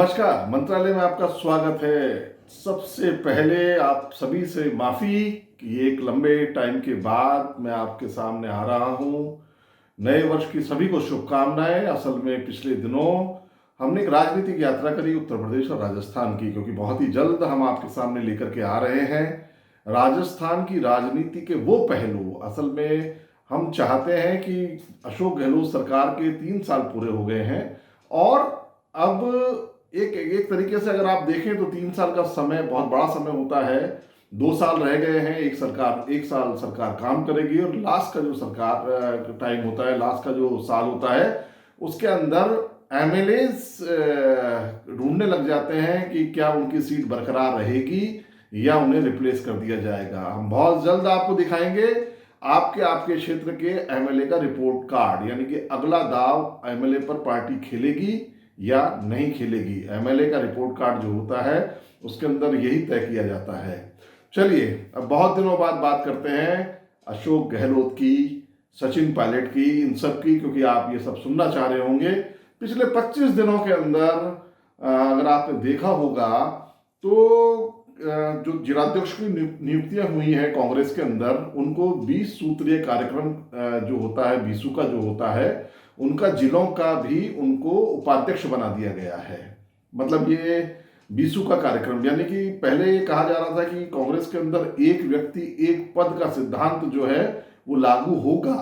नमस्कार। मंत्रालय में आपका स्वागत है। सबसे पहले आप सभी से माफ़ी कि एक लंबे टाइम के बाद मैं आपके सामने आ रहा हूँ। नए वर्ष की सभी को शुभकामनाएं। असल में पिछले दिनों हमने एक राजनीतिक यात्रा करी उत्तर प्रदेश और राजस्थान की, क्योंकि बहुत ही जल्द हम आपके सामने लेकर के आ रहे हैं राजस्थान की राजनीति के वो पहलू। असल में हम चाहते हैं कि अशोक गहलोत सरकार के 3 साल पूरे हो गए हैं और अब एक एक तरीके से अगर आप देखें तो 3 साल का समय बहुत बड़ा समय होता है। 2 साल रह गए हैं, एक साल सरकार काम करेगी और लास्ट का जो सरकार टाइम होता है, लास्ट का जो साल होता है, उसके अंदर एमएलएस ढूंढने लग जाते हैं कि क्या उनकी सीट बरकरार रहेगी या उन्हें रिप्लेस कर दिया जाएगा। हम बहुत जल्द आपको दिखाएंगे आपके आपके क्षेत्र के एमएलए का रिपोर्ट कार्ड, यानी कि अगला दाव एमएलए पर पार्टी खेलेगी या नहीं खेलेगी। एमएलए का रिपोर्ट कार्ड जो होता है उसके अंदर यही तय किया जाता है। चलिए अब बहुत दिनों बाद बात करते हैं अशोक गहलोत की, सचिन पायलट की, इन सब की, क्योंकि आप ये सब सुनना चाह रहे होंगे। पिछले 25 दिनों के अंदर अगर आपने देखा होगा तो जो जिलाध्यक्ष की नियुक्तियां हुई हैं कांग्रेस के अंदर, उनको 20 सूत्रीय कार्यक्रम जो होता है, बीसू का जो होता है, उनका जिलों का भी उनको उपाध्यक्ष बना दिया गया है। मतलब ये बीसू का कार्यक्रम, यानी कि पहले ये कहा जा रहा था कि कांग्रेस के अंदर एक व्यक्ति एक पद का सिद्धांत जो है वो लागू होगा।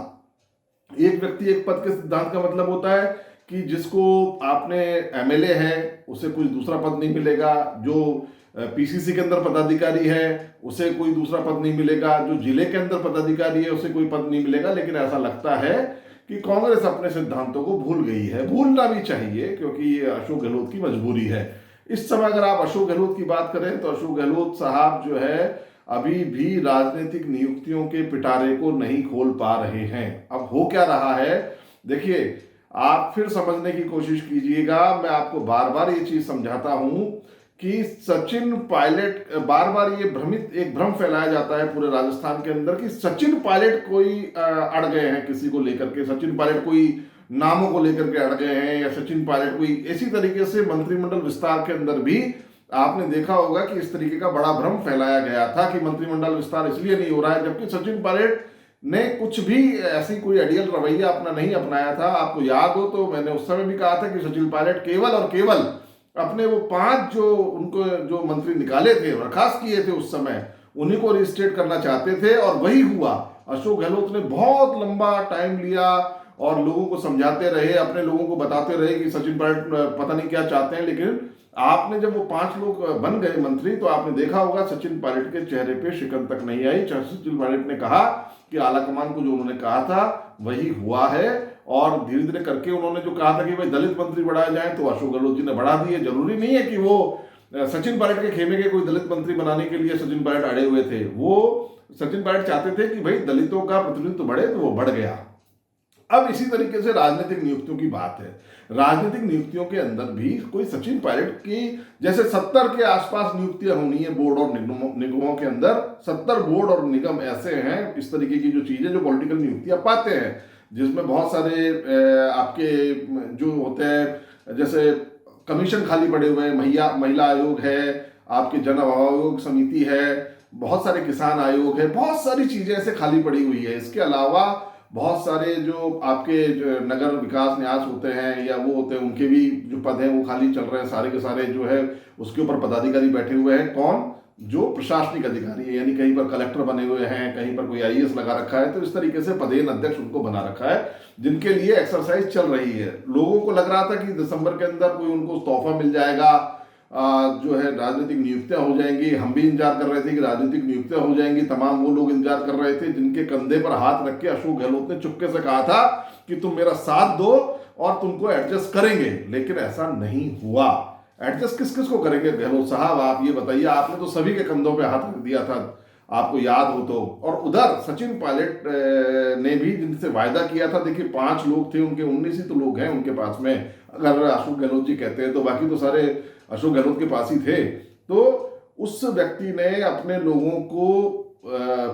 एक व्यक्ति एक पद के सिद्धांत का मतलब होता है कि जिसको आपने एमएलए है उसे कोई दूसरा पद नहीं मिलेगा, जो पीसीसी के अंदर पदाधिकारी है उसे कोई दूसरा पद नहीं मिलेगा, जो जिले के अंदर पदाधिकारी है उसे कोई पद नहीं मिलेगा। लेकिन ऐसा लगता है कि कांग्रेस अपने सिद्धांतों को भूल गई है। भूलना भी चाहिए, क्योंकि ये अशोक गहलोत की मजबूरी है। इस समय अगर आप अशोक गहलोत की बात करें तो अशोक गहलोत साहब जो है अभी भी राजनीतिक नियुक्तियों के पिटारे को नहीं खोल पा रहे हैं। अब हो क्या रहा है देखिए, आप फिर समझने की कोशिश कीजिएगा। मैं आपको बार बार ये चीज समझाता हूं कि सचिन पायलट, बार बार ये एक भ्रम फैलाया जाता है पूरे राजस्थान के अंदर कि सचिन पायलट कोई अड़ गए हैं किसी को लेकर के, सचिन पायलट कोई नामों को लेकर के अड़ गए हैं, या सचिन पायलट कोई इसी तरीके से मंत्रिमंडल विस्तार के अंदर भी आपने देखा होगा कि इस तरीके का बड़ा भ्रम फैलाया गया था कि मंत्रिमंडल विस्तार इसलिए नहीं हो रहा है, जबकि सचिन पायलट ने कुछ भी ऐसी कोई अड़ियल रवैया अपना नहीं अपनाया था। आपको याद हो तो मैंने उस समय भी कहा था कि सचिन पायलट केवल और केवल अपने वो 5 जो उनको जो मंत्री निकाले थे, बर्खास्त किए थे उस समय, उन्हीं को रिस्टेट करना चाहते थे और वही हुआ। अशोक गहलोत ने बहुत लंबा टाइम लिया और लोगों को समझाते रहे, अपने लोगों को बताते रहे कि सचिन पायलट पता नहीं क्या चाहते हैं। लेकिन आपने जब वो 5 लोग बन गए मंत्री तो आपने देखा होगा सचिन पायलट के चेहरे पे शिकन तक नहीं आई। सचिन पायलट ने कहा कि आलाकमान को जो उन्होंने कहा था वही हुआ है, और धीरे धीरे करके उन्होंने जो कहा था कि भाई दलित मंत्री बढ़ाए जाए तो अशोक गहलोत जी ने बढ़ा दिए। जरूरी नहीं है कि वो सचिन पायलट के खेमे के कोई दलित मंत्री बनाने के लिए सचिन पायलट अड़े हुए थे। वो सचिन पायलट चाहते थे कि भाई दलितों का प्रतिनिधित्व बढ़े, तो वो बढ़ गया। अब इसी तरीके से राजनीतिक नियुक्तियों की बात है। राजनीतिक नियुक्तियों के अंदर भी कोई सचिन पायलट की जैसे 70 के आसपास नियुक्तियां होनी है बोर्ड और निगमों के अंदर। 70 बोर्ड और निगम ऐसे हैं, इस तरीके की जो चीजें जो पॉलिटिकल नियुक्तियां पाते हैं, जिसमें बहुत सारे आपके जो होते हैं, जैसे कमीशन खाली पड़े हुए हैं, महिला आयोग है, आपके जन आयोग समिति है, बहुत सारे किसान आयोग है, बहुत सारी चीजें ऐसे खाली पड़ी हुई है। इसके अलावा बहुत सारे जो आपके नगर विकास न्यास होते हैं या वो होते हैं, उनके भी जो पद हैं वो खाली चल रहे हैं। सारे के सारे जो है उसके ऊपर पदाधिकारी बैठे हुए हैं। कौन? जो प्रशासनिक अधिकारी है, यानी कहीं पर कलेक्टर बने हुए हैं, कहीं पर कोई आईएएस लगा रखा है। तो इस तरीके से पदेन अध्यक्ष उनको बना रखा है, जिनके लिए एक्सरसाइज चल रही है। लोगों को लग रहा था कि दिसंबर के अंदर कोई उनको तोहफा मिल जाएगा, जो है राजनीतिक नियुक्तियां हो जाएंगी। हम भी इंतजार कर रहे थे कि राजनीतिक नियुक्तियां हो जाएंगी। तमाम वो लोग इंतजार कर रहे थे जिनके कंधे पर हाथ रख के अशोक गहलोत ने चुपके से कहा था कि तुम मेरा साथ दो और तुमको एडजस्ट करेंगे। लेकिन ऐसा नहीं हुआ। एडजस्ट किस किस को करेंगे गहलोत साहब, आप ये बताइए। आपने तो सभी के कंधों पे हाथ रख दिया था, आपको याद हो तो। और उधर सचिन पायलट ने भी जिनसे वायदा किया था, देखिए 5 लोग थे उनके, 19 ही तो लोग हैं उनके पास में, अगर अशोक गहलोत जी कहते हैं तो। बाकी तो सारे अशोक गहलोत के पास ही थे। तो उस व्यक्ति ने अपने लोगों को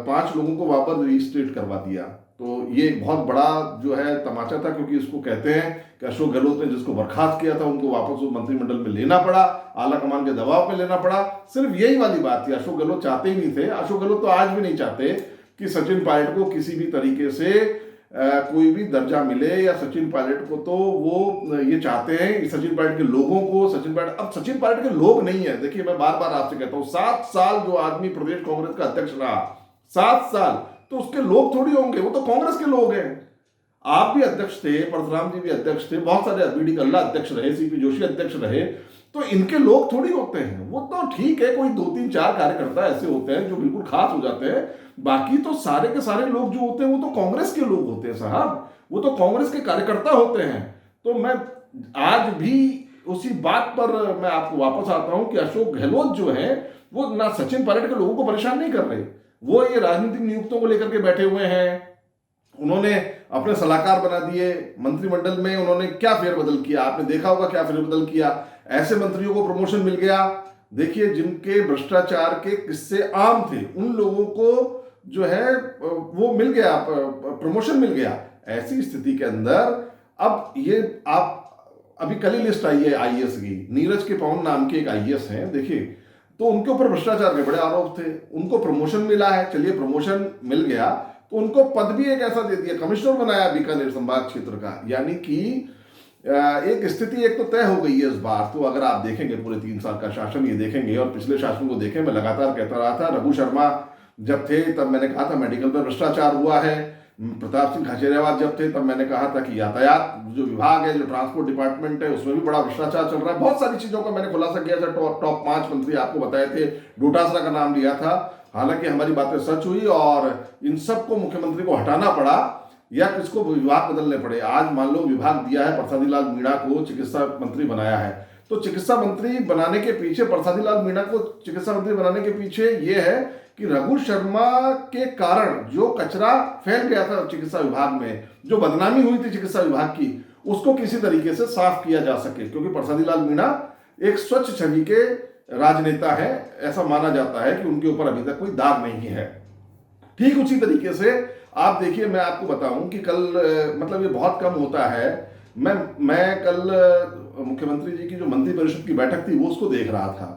5 लोगों को वापस रजिस्ट्रेट करवा दिया। तो ये एक बहुत बड़ा जो है तमाचा था, क्योंकि इसको कहते हैं कि अशोक गहलोत ने जिसको बर्खास्त किया था उनको वापस वो मंत्रिमंडल में लेना पड़ा, आला कमान के दबाव पे लेना पड़ा। सिर्फ यही वाली बात थी, अशोक गहलोत चाहते ही नहीं थे। अशोक गहलोत तो आज भी नहीं चाहते कि सचिन पायलट को किसी भी तरीके से कोई भी दर्जा मिले, या सचिन पायलट को तो वो ये चाहते हैं कि सचिन पायलट के लोगों को, सचिन पायलट अब सचिन पायलट के लोग नहीं है। देखिए मैं बार बार आपसे कहता हूं, 7 साल जो आदमी प्रदेश कांग्रेस का अध्यक्ष रहा, 7 साल, तो उसके लोग थोड़ी होंगे, वो तो कांग्रेस के लोग हैं। आप भी अध्यक्ष थे, परशुराम जी भी अध्यक्ष थे, बहुत सारे बीडी कल्ला अध्यक्ष रहे, सीपी जोशी अध्यक्ष रहे, तो इनके लोग थोड़ी होते हैं। वो तो ठीक है, कोई 2-3-4 कार्यकर्ता ऐसे होते हैं जो बिल्कुल खास हो जाते हैं, बाकी तो सारे के सारे लोग जो होते हैं वो तो कांग्रेस के लोग होते हैं साहब, वो तो कांग्रेस के कार्यकर्ता होते हैं। तो मैं आज भी उसी बात पर मैं आपको वापस आता हूं कि अशोक गहलोत जो है वो ना सचिन पायलट के लोगों को परेशान नहीं कर रहे, वो ये राजनीतिक नियुक्तियों को लेकर के बैठे हुए हैं। उन्होंने अपने सलाहकार बना दिए मंत्रिमंडल में, उन्होंने क्या फेरबदल किया, आपने देखा होगा क्या फेरबदल किया। ऐसे मंत्रियों को प्रमोशन मिल गया, देखिए जिनके भ्रष्टाचार के किस्से आम थे उन लोगों को जो है वो मिल गया, प्रमोशन मिल गया। ऐसी स्थिति के अंदर अब ये आप अभी कल ही लिस्ट आई है आईएएस की, नीरज के पवन नाम के एक आईएएस हैं, देखिए तो उनके ऊपर भ्रष्टाचार के बड़े आरोप थे, उनको प्रमोशन मिला है। चलिए प्रमोशन मिल गया तो उनको पद भी एक ऐसा दे दिया, कमिश्नर बनाया बीकानेर संभाग क्षेत्र का। यानी कि एक स्थिति एक तो तय हो गई है इस बार। तो अगर आप देखेंगे पूरे 3 साल का शासन ये देखेंगे और पिछले शासन को देखें, मैं लगातार कहता रहा था, रघु शर्मा जब थे तब मैंने कहा था मेडिकल में भ्रष्टाचार हुआ है, प्रताप सिंह खाचरियावास जब थे तब मैंने कहा था कि यातायात जो विभाग है, जो ट्रांसपोर्ट डिपार्टमेंट है, उसमें भी बड़ा भ्रष्टाचार चल रहा है। बहुत सारी चीजों का मैंने खुलासा किया था, टॉप 5 मंत्री आपको बताए थे, डोटासरा का नाम लिया था। हालांकि हमारी बातें सच हुई और इन सबको मुख्यमंत्री को हटाना पड़ा या किसको विभाग बदलने पड़े। आज मान लो विभाग दिया है प्रसादी लाल मीणा को, चिकित्सा मंत्री बनाया है, तो चिकित्सा मंत्री बनाने के पीछे, प्रसादी लाल मीणा को चिकित्सा मंत्री बनाने के पीछे यह है कि रघु शर्मा के कारण जो कचरा फैल गया था चिकित्सा विभाग में, जो बदनामी हुई थी चिकित्सा विभाग की, उसको किसी तरीके से साफ किया जा सके। क्योंकि प्रसादी लाल मीणा एक स्वच्छ छवि के राजनेता है, ऐसा माना जाता है कि उनके ऊपर अभी तक कोई दाग नहीं है। ठीक उसी तरीके से आप देखिए, मैं आपको बताऊं कि कल मतलब ये बहुत कम होता है, मैं कल मुख्यमंत्री जी की जो मंत्री परिषद की बैठक थी वो उसको देख रहा था।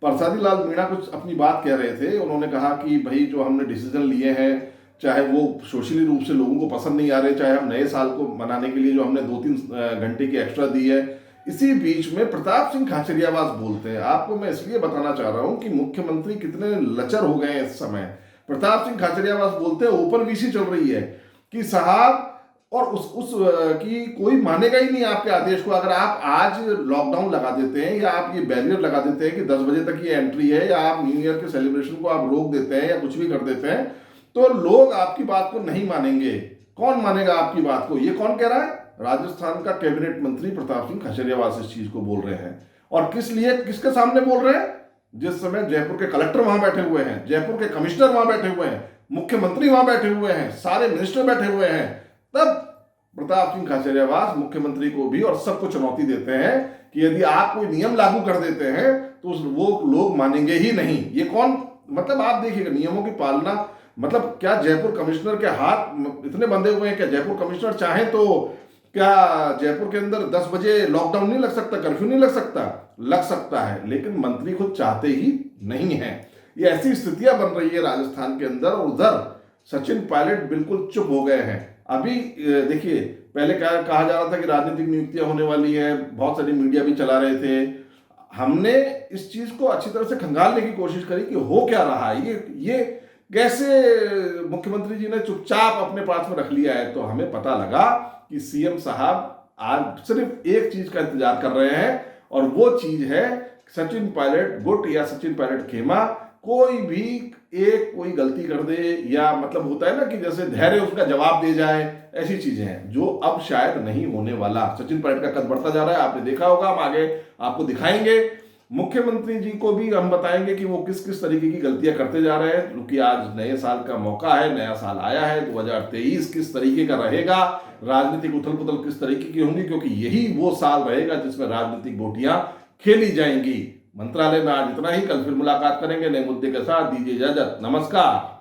प्रसादी लाल मीणा कुछ अपनी बात कह रहे थे, उन्होंने कहा कि भाई जो हमने डिसीजन लिए हैं, चाहे वो सोशली रूप से लोगों को पसंद नहीं आ रहे, चाहे हम नए साल को मनाने के लिए जो हमने 2-3 घंटे की एक्स्ट्रा दी है। इसी बीच में प्रताप सिंह खाचरियावास बोलते हैं। आपको मैं इसलिए बताना चाह रहा हूं कि मुख्यमंत्री कितने लचर हो गए हैं इस समय। प्रताप सिंह खाचरियावास बोलते हैं, ओपन वीसी चल रही है कि साहब, और उस की कोई मानेगा ही नहीं आपके आदेश को। अगर आप आज लॉकडाउन लगा देते हैं या आप ये बैरियर लगा देते हैं कि 10 बजे तक ये एंट्री है, या आप न्यू ईयर के सेलिब्रेशन को आप रोक देते हैं या कुछ भी कर देते हैं, तो लोग आपकी बात को नहीं मानेंगे। कौन मानेगा आपकी बात को? ये कौन कह रहा है? राजस्थान का कैबिनेट मंत्री प्रताप सिंह खाचरियावास इस चीज को बोल रहे हैं। और किस लिए, किसके सामने बोल रहे हैं? जिस समय जयपुर के कलेक्टर वहां बैठे हुए हैं, जयपुर के कमिश्नर वहां बैठे हुए हैं, मुख्यमंत्री वहां बैठे हुए हैं, सारे मिनिस्टर बैठे हुए हैं, तब प्रताप सिंह खाचरियावास मुख्यमंत्री को भी और सबको चुनौती देते हैं कि यदि आप कोई नियम लागू कर देते हैं तो वो लोग मानेंगे ही नहीं। ये कौन, मतलब आप देखिएगा नियमों की पालना, मतलब क्या जयपुर कमिश्नर के हाथ इतने बंधे हुए हैं? क्या जयपुर कमिश्नर चाहे तो क्या जयपुर के अंदर 10 बजे लॉकडाउन नहीं लग सकता, कर्फ्यू नहीं लग सकता? लग सकता है, लेकिन मंत्री खुद चाहते ही नहीं है। ये ऐसी स्थितियां बन रही है राजस्थान के अंदर। और उधर सचिन पायलट बिल्कुल चुप हो गए हैं। अभी देखिए, पहले क्या कहा जा रहा था कि राजनीतिक नियुक्तियां होने वाली है, बहुत सारी मीडिया भी चला रहे थे। हमने इस चीज को अच्छी तरह से खंगालने की कोशिश करी कि हो क्या रहा है, ये कैसे मुख्यमंत्री जी ने चुपचाप अपने पास में रख लिया है। तो हमें पता लगा कि सीएम साहब आज सिर्फ एक चीज का इंतजार कर रहे हैं, और वो चीज है सचिन पायलट गुट या सचिन पायलट खेमा कोई भी एक कोई गलती कर दे, या मतलब होता है ना कि जैसे धैर्य उसका जवाब दे जाए, ऐसी चीजें हैं जो अब शायद नहीं होने वाला। सचिन पायलट का कद बढ़ता जा रहा है, आपने देखा होगा, हम आगे आपको दिखाएंगे। मुख्यमंत्री जी को भी हम बताएंगे कि वो किस किस तरीके की गलतियां करते जा रहे हैं, क्योंकि आज नए साल का मौका है, नया साल आया है 2023, किस तरीके का रहेगा, राजनीतिक उथल पुथल किस तरीके की होंगी, क्योंकि यही वो साल रहेगा जिसमें राजनीतिक गोटियां खेली जाएंगी। मंत्रालय में आज इतना ही, कल फिर मुलाकात करेंगे नए मुद्दे के साथ। दीजिए इजाजत, नमस्कार।